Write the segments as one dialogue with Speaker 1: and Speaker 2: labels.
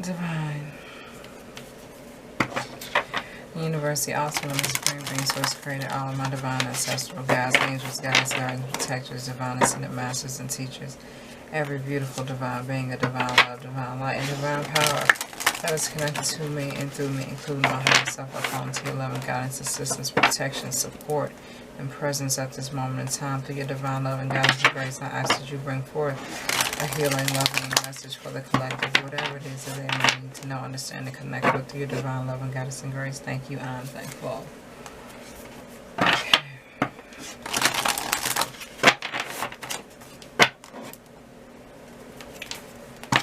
Speaker 1: Divine. Universe, the ultimate and supreme being, source created all of my divine ancestral guides, angels, guides, guardians, protectors, divine ascended masters and teachers. Every beautiful divine being, a divine love, divine light, and divine power that is connected to me and through me, including my higher self. I call into your loving guidance, assistance, protection, support, and presence at this moment in time. Through your divine love and guidance and grace, I ask that you bring forth a healing, loving message for the collective, whatever it is that they may need to know, understand, and connect with. Through your divine love and guidance and grace. Thank you. I'm thankful. Okay.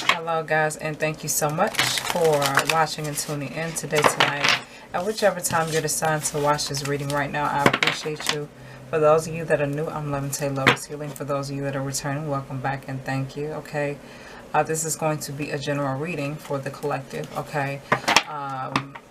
Speaker 1: Hello guys, and thank you so much for watching and tuning in today, tonight, at whichever time you're deciding to watch this reading right now. I appreciate you. For those of you that are new, I'm Levitating Lotus Healing. For those of you that are returning, welcome back and thank you. Okay, this is going to be a general reading for the collective. Okay,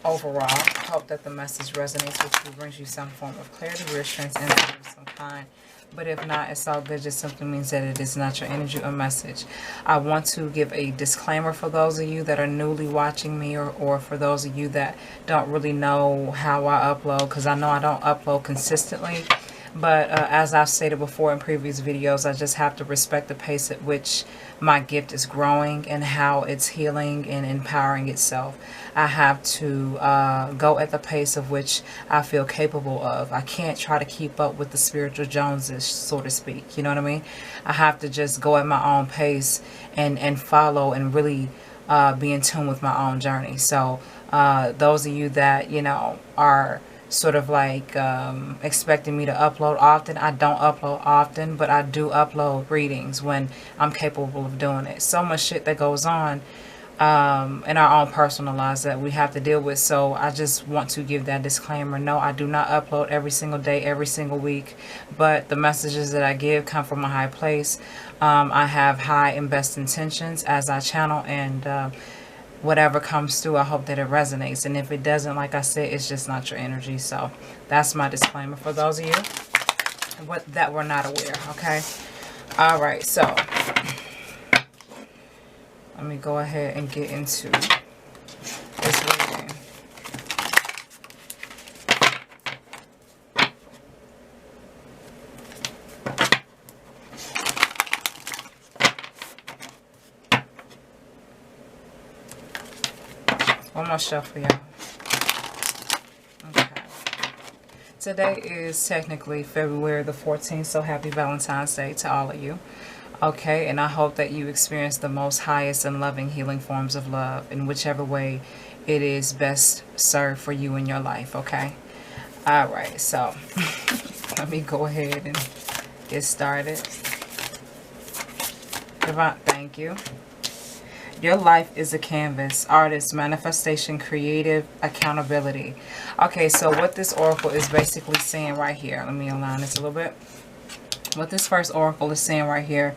Speaker 1: overall, I hope that the message resonates with you, brings you some form of clarity, reassurance, insight of some kind. But if not, it's all good. Just simply means that it is not your energy or message. I want to give a disclaimer for those of you that are newly watching me, or for those of you that don't really know how I upload, because I know I don't upload consistently. But as I've stated before in previous videos, I just have to respect the pace at which my gift is growing and how it's healing and empowering itself. I have to go at the pace of which I feel capable of. I can't try to keep up with the spiritual Joneses, so to speak. You know what I mean? I have to just go at my own pace and follow and really be in tune with my own journey. So those of you that, you know, are sort of like expecting me to upload often, I don't upload often, but I do upload readings when I'm capable of doing it. So much shit that goes on in our own personal lives that we have to deal with. So I just want to give that disclaimer. No, I do not upload every single day, every single week, but the messages that I give come from a high place. I have high and best intentions as I channel, and whatever comes through, I hope that it resonates. And if it doesn't, like I said, it's just not your energy. So that's my disclaimer for those of you that were not aware. Okay. All right. So let me go ahead and get into this reading. One more shuffle, y'all. Okay. Today is technically February the 14th, so happy Valentine's Day to all of you. Okay, and I hope that you experience the most highest and loving healing forms of love in whichever way it is best served for you in your life, okay? All right, so let me go ahead and get started. Divine, thank you. Your life is a canvas, artist, manifestation, creative, accountability. Okay, so what this oracle is basically saying right here, let me align this a little bit. What this first oracle is saying right here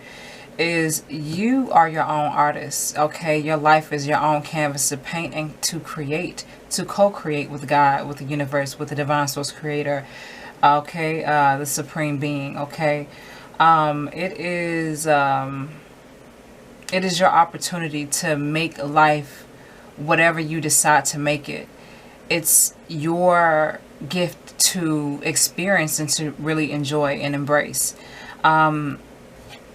Speaker 1: is you are your own artist, okay? Your life is your own canvas to paint and to create, to co-create with God, with the universe, with the divine source creator, okay? The supreme being, okay? It is your opportunity to make life whatever you decide to make it. It's your gift to experience and to really enjoy and embrace.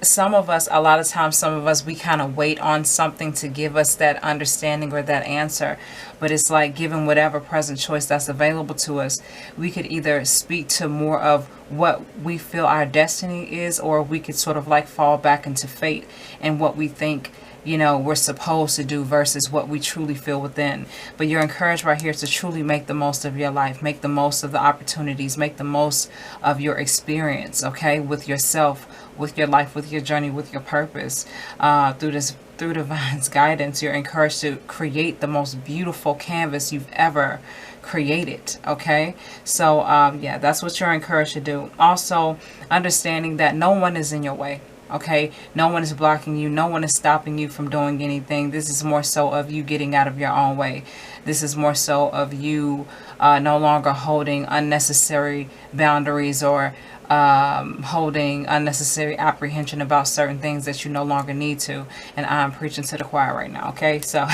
Speaker 1: Some of us, a lot of times, some of us, we kind of wait on something to give us that understanding or that answer. But it's like, given whatever present choice that's available to us, we could either speak to more of what we feel our destiny is, or we could sort of like fall back into fate and what we think, you know, we're supposed to do versus what we truly feel within. But you're encouraged right here to truly make the most of your life, make the most of the opportunities, make the most of your experience, okay, with yourself, with your life, with your journey, with your purpose. Through divine's guidance, you're encouraged to create the most beautiful canvas you've ever created, okay? So yeah, that's what you're encouraged to do. Also, understanding that no one is in your way. Okay, no one is blocking you, no one is stopping you from doing anything. This is more so of you getting out of your own way. This is more so of you no longer holding unnecessary boundaries or holding unnecessary apprehension about certain things that you no longer need to. And I'm preaching to the choir right now, okay? So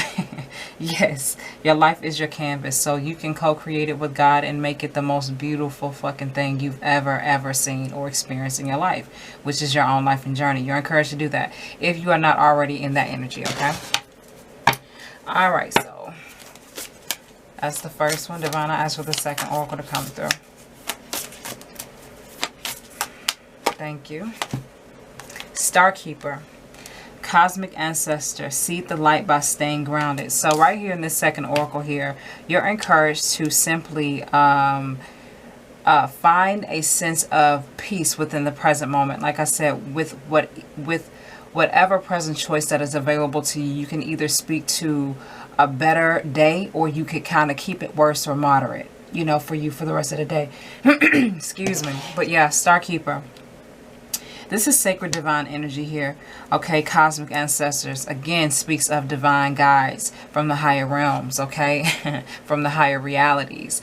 Speaker 1: yes, your life is your canvas, so you can co-create it with God and make it the most beautiful fucking thing you've ever seen or experienced in your life, which is your own life and journey. You're encouraged to do that if you are not already in that energy, okay? All right, so that's the first one. Divine, I ask for the second oracle to come through. Thank you. Starkeeper. Cosmic ancestor. Seed the light by staying grounded. So right here in this second oracle here, you're encouraged to simply find a sense of peace within the present moment. Like I said, with whatever present choice that is available to you, you can either speak to a better day, or you could kind of keep it worse or moderate, you know, for you for the rest of the day. Excuse me. But yeah, Starkeeper. This is sacred divine energy here. Okay, cosmic ancestors, again, speaks of divine guides from the higher realms, okay? From the higher realities.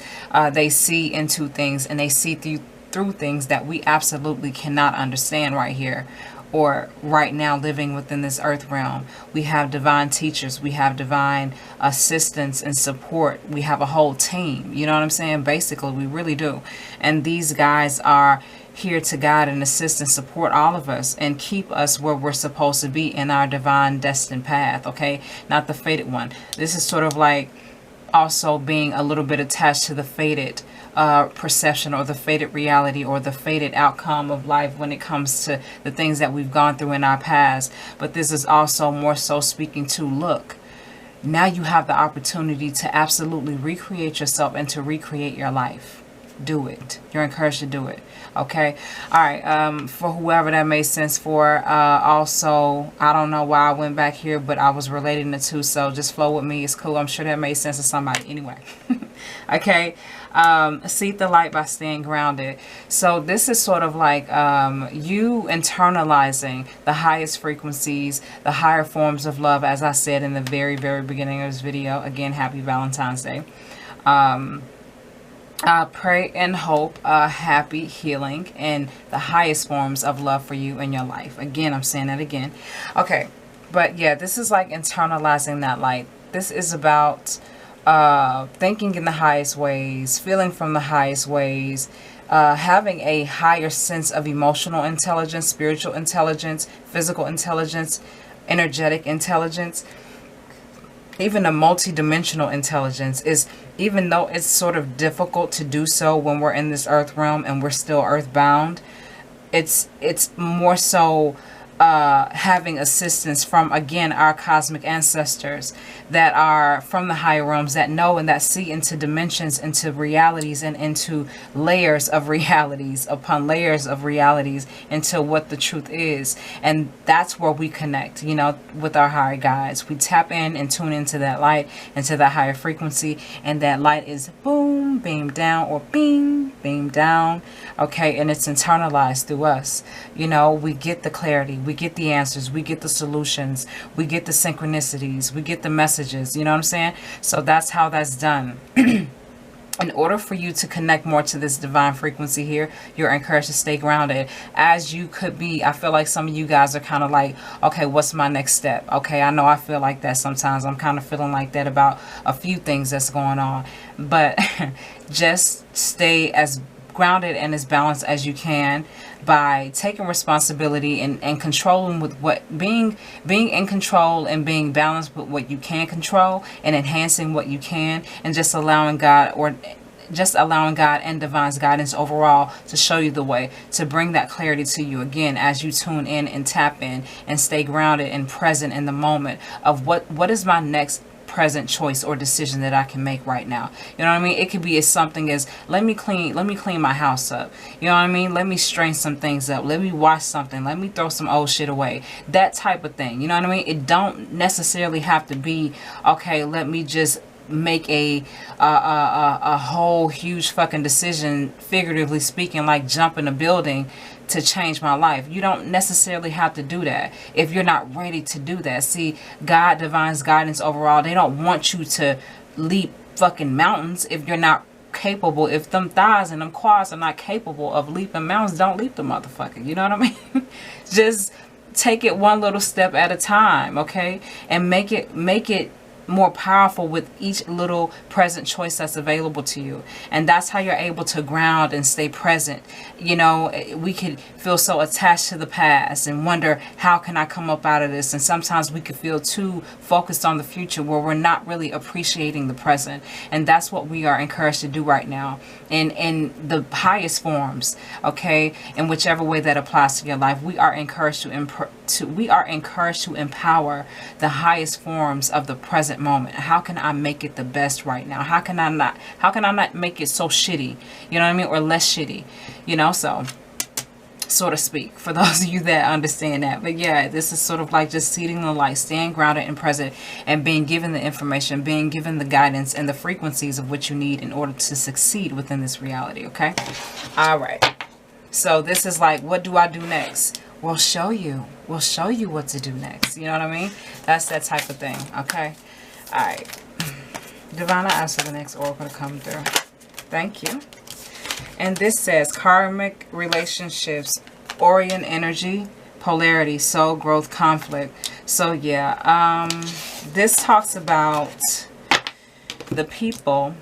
Speaker 1: They see into things, and they see through things that we absolutely cannot understand right here, or right now living within this earth realm. We have divine teachers, we have divine assistance and support, we have a whole team, you know what I'm saying? Basically, we really do. And these guys are here to guide and assist and support all of us and keep us where we're supposed to be in our divine destined path, okay? Not the fated one. This is sort of like also being a little bit attached to the fated perception, or the fated reality, or the fated outcome of life when it comes to the things that we've gone through in our past. But this is also more so speaking to, look, now you have the opportunity to absolutely recreate yourself and to recreate your life. Do it. You're encouraged to do it. Okay. All right. For whoever that made sense for, also, I don't know why I went back here, but I was relating the two, so just flow with me. It's cool. I'm sure that made sense to somebody anyway. Okay. Seek the light by staying grounded. So this is sort of like you internalizing the highest frequencies, the higher forms of love, as I said in the very beginning of this video. Again, happy Valentine's Day. Pray and hope happy healing and the highest forms of love for you in your life. Again, I'm saying that again. Okay, but yeah, this is like internalizing that light. This is about thinking in the highest ways, feeling from the highest ways, having a higher sense of emotional intelligence, spiritual intelligence, physical intelligence, energetic intelligence. Even a multi-dimensional intelligence is, even though it's sort of difficult to do so when we're in this earth realm and we're still earthbound, it's more so having assistance from, again, our cosmic ancestors that are from the higher realms, that know and that see into dimensions, into realities, and into layers of realities upon layers of realities, into what the truth is. And that's where we connect, you know, with our higher guides. We tap in and tune into that light, into that higher frequency, and that light is boom, beam down, or bing, beam down, okay? And it's internalized through us. You know, we get the clarity, we get the answers, we get the solutions, we get the synchronicities, we get the messages, you know what I'm saying? So that's how that's done. In order for you to connect more to this divine frequency here, you're encouraged to stay grounded. As you could be, I feel like some of you guys are kind of like, okay, what's my next step? Okay, I know I feel like that sometimes. I'm kind of feeling like that about a few things that's going on. But just stay as grounded and as balanced as you can by taking responsibility and controlling with what, being in control and being balanced with what you can control, and enhancing what you can, and just allowing God, or just allowing God and divine's guidance overall to show you the way, to bring that clarity to you, again, as you tune in and tap in and stay grounded and present in the moment of what is my next present choice or decision that I can make right now. You know what I mean? It could be as something as, let me clean my house up. You know what I mean? Let me straighten some things up. Let me wash something. Let me throw some old shit away. That type of thing. You know what I mean? It don't necessarily have to be, okay, let me just make a whole huge fucking decision, figuratively speaking, like jump in a building to change my life. You don't necessarily have to do that if you're not ready to do that. See, God, divine's guidance overall, they don't want you to leap fucking mountains if you're not capable, if them thighs and them quads are not capable of leaping mountains, don't leap the motherfucker. You know what I mean? Just take it one little step at a time, okay? And make it more powerful with each little present choice that's available to you. And that's how you're able to ground and stay present. You know, we could feel so attached to the past and wonder, how can I come up out of this? And sometimes we could feel too focused on the future where we're not really appreciating the present. And that's what we are encouraged to do right now in the highest forms, okay? In whichever way that applies to your life, we are encouraged to empower the highest forms of the present moment. How can I make it the best right now? How can I not make it so shitty, you know what I mean, or less shitty, you know, so to speak, for those of you that understand that. But yeah, this is sort of like just seeding the light, staying grounded and present, and being given the information, being given the guidance and the frequencies of what you need in order to succeed within this reality. Okay, all right, so this is like, what do I do next? We'll show you what to do next. You know what I mean? That's that type of thing. Okay. All right. Divine, I ask for the next oracle to come through. Thank you. And this says karmic relationships, Orion energy, polarity, soul growth, conflict. So yeah, this talks about the people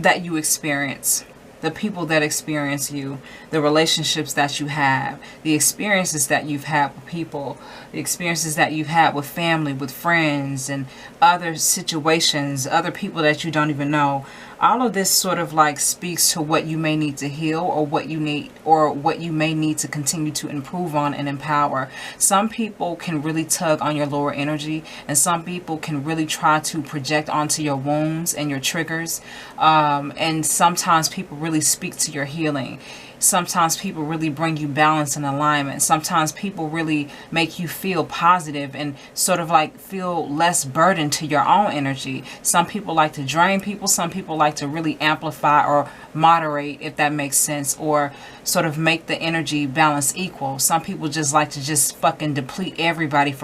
Speaker 1: that you experience. The people that experience you, the relationships that you have, the experiences that you've had with people, the experiences that you've had with family, with friends, and other situations, other people that you don't even know. All of this sort of like speaks to what you may need to heal, or what you may need to continue to improve on and empower. Some people can really tug on your lower energy, and some people can really try to project onto your wounds and your triggers. And sometimes people really speak to your healing. Sometimes people really bring you balance and alignment. Sometimes people really make you feel positive and sort of like feel less burdened to your own energy. Some people like to drain people. Some people like to really amplify or moderate, if that makes sense, or sort of make the energy balance equal. Some people just like to just fucking deplete everyone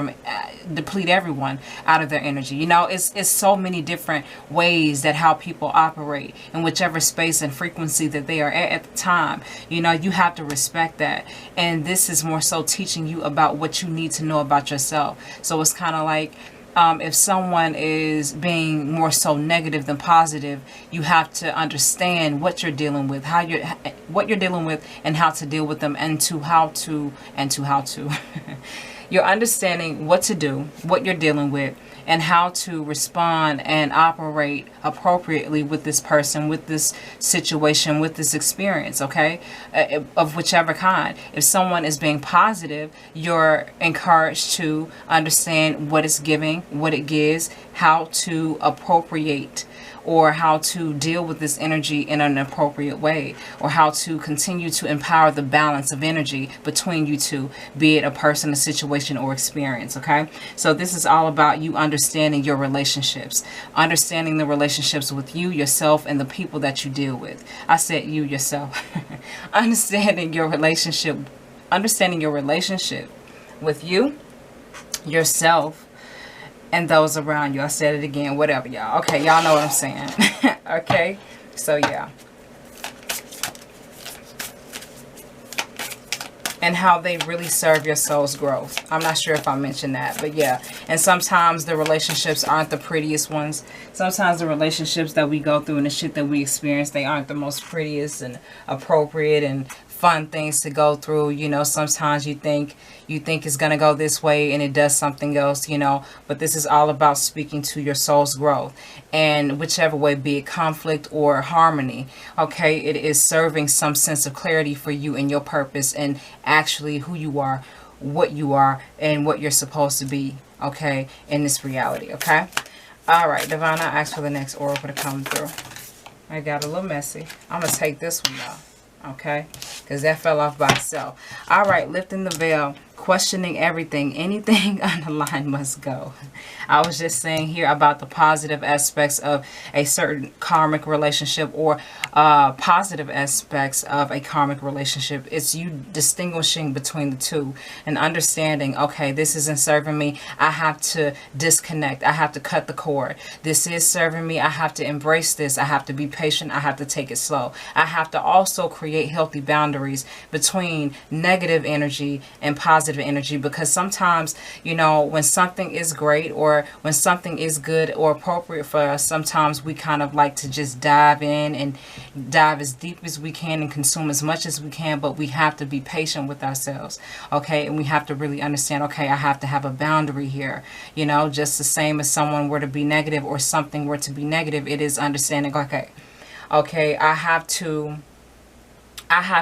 Speaker 1: out of their energy. You know, it's so many different ways that how people operate in whichever space and frequency that they are at the time. You know, you have to respect that. And this is more so teaching you about what you need to know about yourself. So it's kind of like, if someone is being more so negative than positive, you have to understand what you're dealing with, what you're dealing with, and how to deal with them, and how to. You're understanding what to do, what you're dealing with, and how to respond and operate appropriately with this person, with this situation, with this experience, okay? Of whichever kind. If someone is being positive, you're encouraged to understand what it's giving, what it gives, how to appropriate or how to deal with this energy in an appropriate way, or how to continue to empower the balance of energy between you two, be it a person, a situation, or experience. Okay, so this is all about you understanding your relationships, understanding the relationships with you, yourself, and the people that you deal with. I said you, yourself. Understanding your relationship with you, yourself, and those around you. I said it again, whatever, y'all. Okay, y'all know what I'm saying. Okay, so yeah. And how they really serve your soul's growth. I'm not sure if I mentioned that, but yeah. And sometimes the relationships aren't the prettiest ones. Sometimes the relationships that we go through and the shit that we experience, they aren't the most prettiest and appropriate and fun things to go through. You know, sometimes you think it's gonna go this way and it does something else, you know. But this is all about speaking to your soul's growth, and whichever way, be it conflict or harmony, okay, it is serving some sense of clarity for you and your purpose and actually who you are, what you are, and what you're supposed to be, okay, in this reality. Okay, all right, Divine, I asked for the next oracle to come through. I got a little messy. I'm gonna take this one though. Okay, because that fell off by itself. All right, lifting the veil. questioning everything. Anything unaligned must go. I was just saying here about the positive aspects of a certain karmic relationship, or positive aspects of a karmic relationship. It's you distinguishing between the two and understanding, okay, this isn't serving me. I have to disconnect. I have to cut the cord. This is serving me. I have to embrace this. I have to be patient. I have to take it slow. I have to also create healthy boundaries between negative energy and positive energy, because sometimes, you know, when something is great or when something is good or appropriate for us, sometimes we kind of like to just dive in and dive as deep as we can and consume as much as we can, but we have to be patient with ourselves, okay? And we have to really understand, okay, I have to have a boundary here, you know, just the same as someone were to be negative or something were to be negative. It is understanding, okay, I have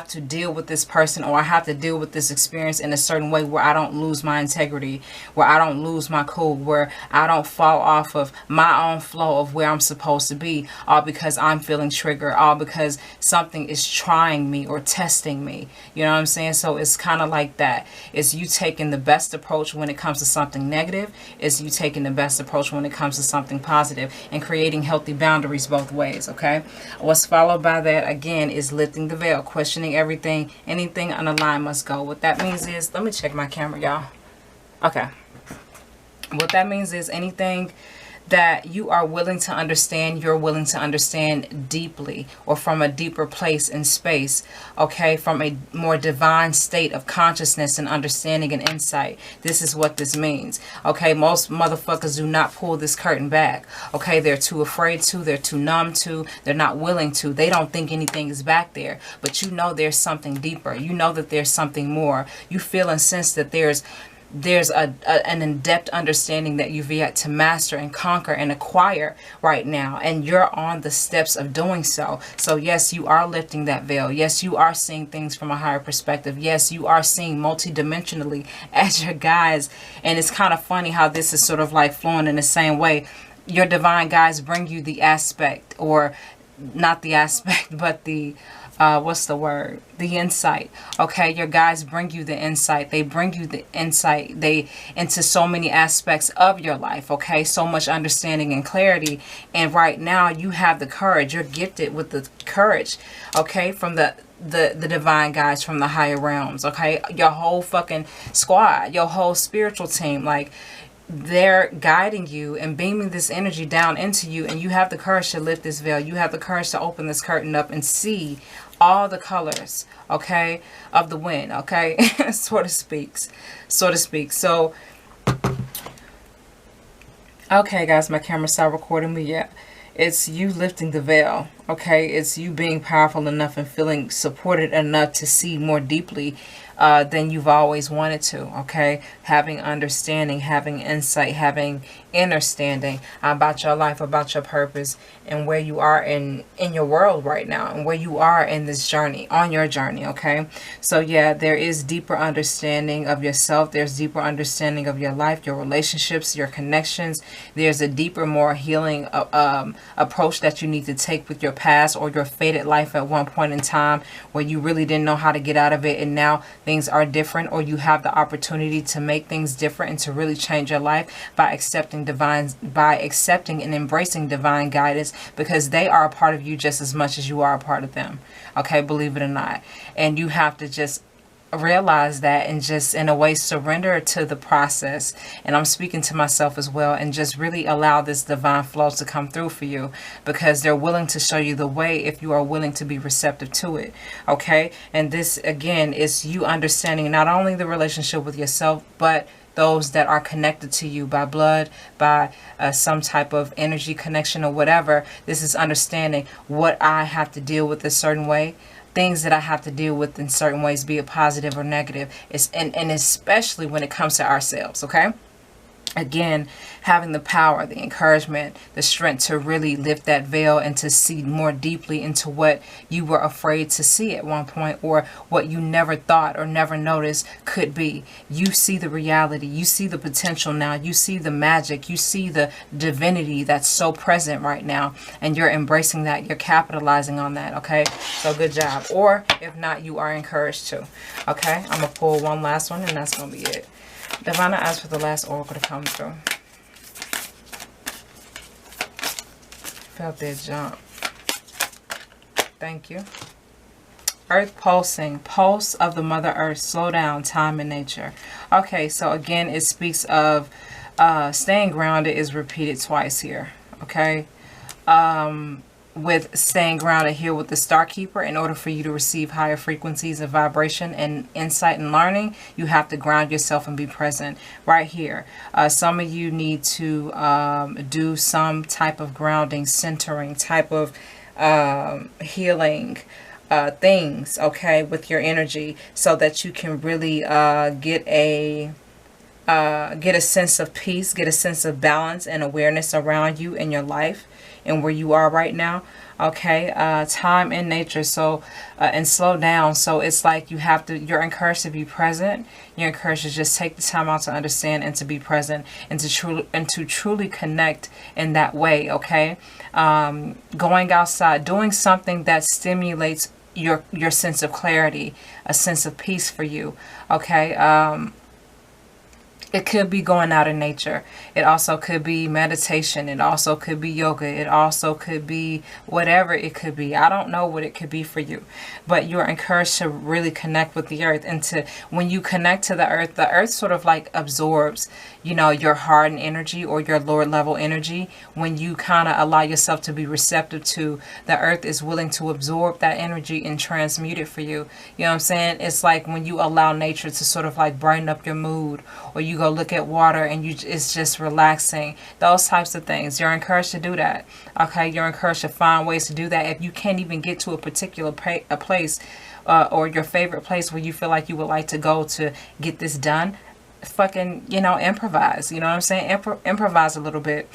Speaker 1: to deal with this person, or I have to deal with this experience in a certain way where I don't lose my integrity, where I don't lose my cool, where I don't fall off of my own flow of where I'm supposed to be, all because I'm feeling triggered, all because something is trying me or testing me. You know what I'm saying? So it's kind of like that. It's you taking the best approach when it comes to something negative. It's you taking the best approach when it comes to something positive, and creating healthy boundaries both ways, okay? What's followed by that, again, is lifting the veil. Questioning everything. Anything unaligned must go. What that means is, let me check my camera, y'all. Okay. What that means is anything that you are willing to understand, you're willing to understand deeply, or from a deeper place in space, okay, from a more divine state of consciousness and understanding and insight. This is what this means, okay? Most motherfuckers do not pull this curtain back, okay? They're too afraid to, they're too numb to, they're not willing to, they don't think anything is back there, but you know there's something deeper. You know that there's something more. You feel and sense that there's an in-depth understanding that you've yet to master and conquer and acquire right now, and you're on the steps of doing so. So yes, you are lifting that veil. Yes, you are seeing things from a higher perspective. Yes, you are seeing multidimensionally as your guides. And it's kind of funny how this is sort of like flowing in the same way. Your divine guides bring you the aspect, or not the aspect, but the what's the word? The insight. Okay, your guides bring you the insight. They bring you the insight into so many aspects of your life. Okay, so much understanding and clarity. And right now you have the courage. You're gifted with the courage, okay, from the divine guides from the higher realms. Okay, your whole fucking squad, your whole spiritual team, like, they're guiding you and beaming this energy down into you, and you have the courage to lift this veil. You have the courage to open this curtain up and see all the colors, okay, of the wind, okay, so to speak. So, okay, guys, my camera stopped recording me. Yeah, it's you lifting the veil, okay? It's you being powerful enough and feeling supported enough to see more deeply than you've always wanted to, okay? Having understanding, having insight, having understanding about your life, about your purpose, and where you are in your world right now, and where you are in this journey, on your journey, okay? So yeah, there is deeper understanding of yourself. There's deeper understanding of your life, your relationships, your connections. There's a deeper, more healing approach that you need to take with your past or your fated life at one point in time where you really didn't know how to get out of it, and now things are different, or you have the opportunity to make things different and to really change your life by accepting and embracing divine guidance, because they are a part of you just as much as you are a part of them, okay? Believe it or not. And you have to just realize that and just in a way surrender to the process. And I'm speaking to myself as well, and just really allow this divine flow to come through for you, because they're willing to show you the way if you are willing to be receptive to it, okay? And this again is you understanding not only the relationship with yourself, but those that are connected to you by blood, by some type of energy connection or whatever. This is understanding what I have to deal with a certain way, things that I have to deal with in certain ways, be it positive or negative. And especially when it comes to ourselves, okay? again, having the power, the encouragement, the strength to really lift that veil and to see more deeply into what you were afraid to see at one point, or what you never thought or never noticed could be. You see the reality, you see the potential now, you see the magic, you see the divinity that's so present right now, and you're embracing that, you're capitalizing on that, okay? So good job. Or if not, you are encouraged to. Okay, I'm gonna pull one last one and that's gonna be it. Divine, I ask for the last oracle to come through. Felt that jump. Thank you. Earth pulsing. Pulse of the Mother Earth. Slow down. Time and nature. Okay, so again, it speaks of staying grounded is repeated twice here. Okay. With staying grounded here with the Star Keeper, in order for you to receive higher frequencies of vibration and insight and learning, you have to ground yourself and be present right here. Some of you need to do some type of grounding, centering, type of healing things, okay, with your energy, so that you can really get a sense of peace, get a sense of balance and awareness around you in your life and where you are right now. Okay, time and nature. So and slow down. So it's like you have to, you're encouraged to be present. You're encouraged to just take the time out to understand and to be present and to truly connect in that way. Okay, going outside, doing something that stimulates your sense of clarity, a sense of peace for you. Okay. It could be going out in nature. It also could be meditation. It also could be yoga. It also could be whatever it could be. I don't know what it could be for you. But you're encouraged to really connect with the earth. And to, when you connect to the earth sort of like absorbs, you know, your hardened energy or your lower level energy. When you kind of allow yourself to be receptive to, the earth is willing to absorb that energy and transmute it for you. You know what I'm saying? It's like when you allow nature to sort of like brighten up your mood, or you go look at water and it's just relaxing. Those types of things. You're encouraged to do that. Okay, you're encouraged to find ways to do that. If you can't even get to a particular place or your favorite place where you feel like you would like to go to get this done, fucking, you know, improvise. You know what I'm saying? Improvise a little bit.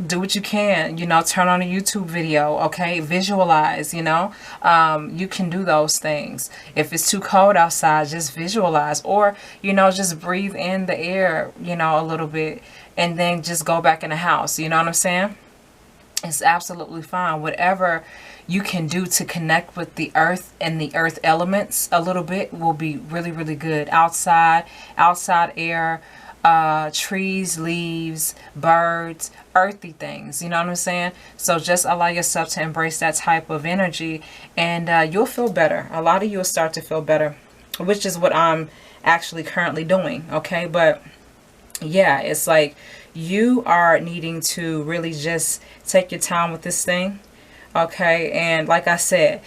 Speaker 1: Do what you can, you know, turn on a YouTube video, okay, visualize, you know, you can do those things. If it's too cold outside, just visualize, or, you know, just breathe in the air, you know, a little bit, and then just go back in the house. You know what I'm saying? It's absolutely fine. Whatever you can do to connect with the earth and the earth elements a little bit will be really, really good. Outside air, trees, leaves, birds, earthy things, you know what I'm saying? So just allow yourself to embrace that type of energy, and you'll feel better. A lot of you will start to feel better, which is what I'm actually currently doing. Okay, but yeah, it's like you are needing to really just take your time with this thing. Okay, and like I said,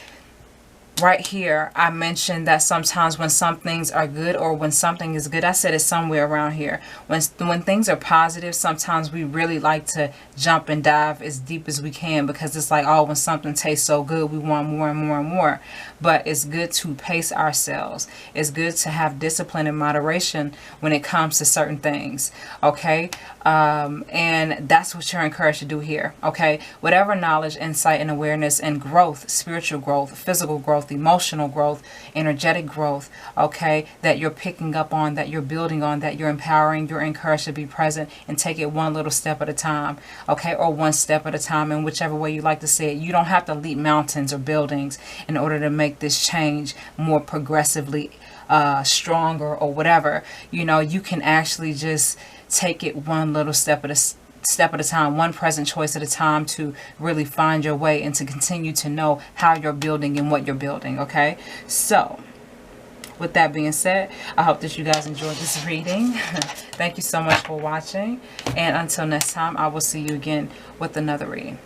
Speaker 1: right here, I mentioned that sometimes when some things are good, or when something is good, I said it's somewhere around here. When things are positive, sometimes we really like to jump and dive as deep as we can, because it's like, oh, when something tastes so good, we want more and more and more. But it's good to pace ourselves. It's good to have discipline and moderation when it comes to certain things. Okay, and that's what you're encouraged to do here. Okay, whatever knowledge, insight, and awareness and growth, spiritual growth, physical growth, emotional growth, energetic growth, okay, that you're picking up on, that you're building on, that you're empowering, you're encouraged to be present and take it one little step at a time. Okay, or one step at a time, in whichever way you like to say it. You don't have to leap mountains or buildings in order to make this change more progressively stronger or whatever. You know, you can actually just take it one little step at a time, one present choice at a time, to really find your way and to continue to know how you're building and what you're building. Okay, so with that being said, I hope that you guys enjoyed this reading. Thank you so much for watching, and until next time, I will see you again with another reading.